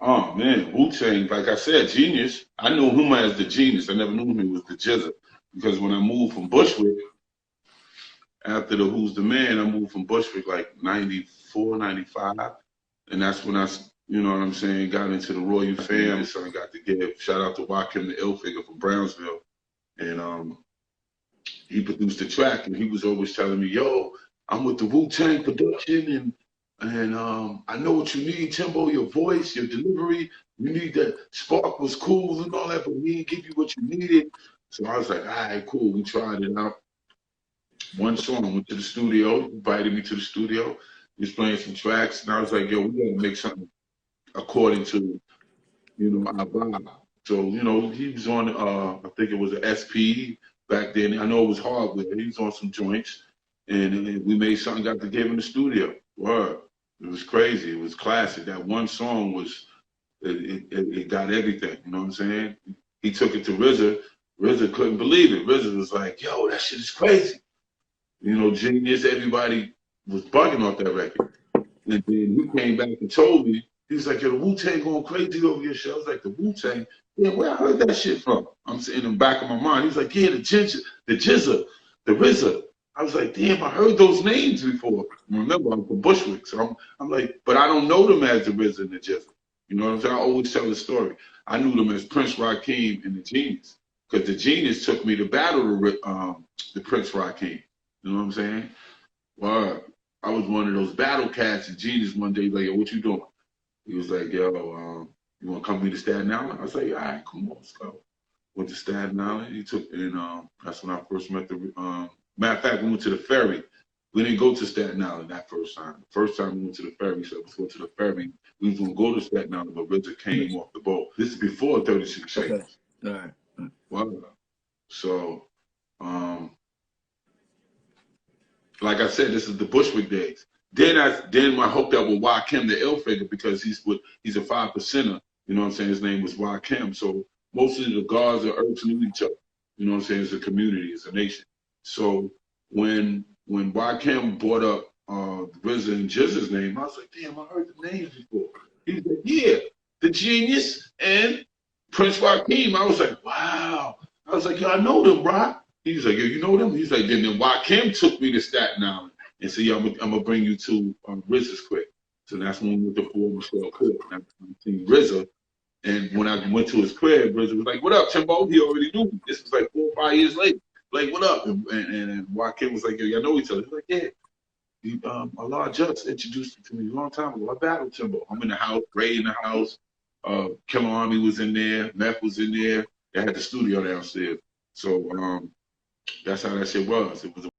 Oh man, Wu-Tang, like I said, genius. I knew him as the genius. I never knew him as the Jizza. Because when I moved from Bushwick, after the Who's the Man, I moved from Bushwick like 94, 95. And that's when you know what I'm saying, got into the Royal fam. So I got to give shout out to Joakim the Ill Figure from Brownsville. And he produced the track and he was always telling me, yo, I'm with the Wu-Tang production and I know what you need, Timbo, your voice, your delivery. You need that. Spark was cool and all that, but we didn't give you what you needed. So I was like, all right, cool. We tried it out. One song, went to the studio, invited me to the studio. He was playing some tracks, and I was like, yo, we gotta make something according to, our vibe. So, he was on, I think it was an SP back then. I know it was hardware. He was on some joints, and we made something, got to give in the studio. Word. It was crazy. It was classic. That one song was, it got everything. You know what I'm saying? He took it to RZA. RZA couldn't believe it. RZA was like, yo, that shit is crazy. Genius, everybody was bugging off that record. And then he came back and told me, he was like, yo, the Wu-Tang going crazy over your show. I was like, the Wu-Tang? Yeah, where I heard that shit from? I'm sitting in the back of my mind. He was like, yeah, the Jizza, the RZA. I was like, damn, I heard those names before. Remember, I'm from Bushwick, so I'm like, but I don't know them as the RZA and the Jizza. You know what I'm saying? I always tell the story. I knew them as Prince Rakeem and the Genius, because the Genius took me to battle the Prince Rakeem. You know what I'm saying? Well, I was one of those battle cats and Genius one day, like, yo, what you doing? He was like, yo, you want to come meet to Staten Island? I was like, all right, come on, let's go. Went to Staten Island. He took, and that's when I first met matter of fact, we went to the ferry. We didn't go to Staten Island that first time. The first time we went to the ferry, so let's go to the ferry. We was going to go to Staten Island, but RZA came off the boat. This is before 36 Seconds. Okay. All right. Wow. So, like I said, this is the Bushwick days. Then I hooked up with Joakim the Ill Figure because he's a 5%er. You know what I'm saying? His name was Joakim. So most of the guards and Earths knew each other. You know what I'm saying? It's a community, it's a nation. So when Joakim brought up RZA and Jizza's name, I was like, damn, I heard the names before. He was like, yeah, the Genius and Prince Rakeem. I was like, wow. I was like, yo, I know them, bro. He's like, yo, you know them? He's like, then Joakim took me to Staten Island and said, yo, I'm gonna bring you to RZA's quick. So that's when we went to Fort Michelle Court. And I seen RZA. And when I went to his crib, RZA was like, what up, Timbo? He already knew me. This was like 4 or 5 years later. Like, what up? And Joakim was like, yo, y'all know each other. He's like, yeah. Allah just introduced you to me a long time ago. I battled Timbo. I'm in the house, Ray in the house. Killer Army was in there. Meth was in there. They had the studio downstairs. So that's how that shit was. It was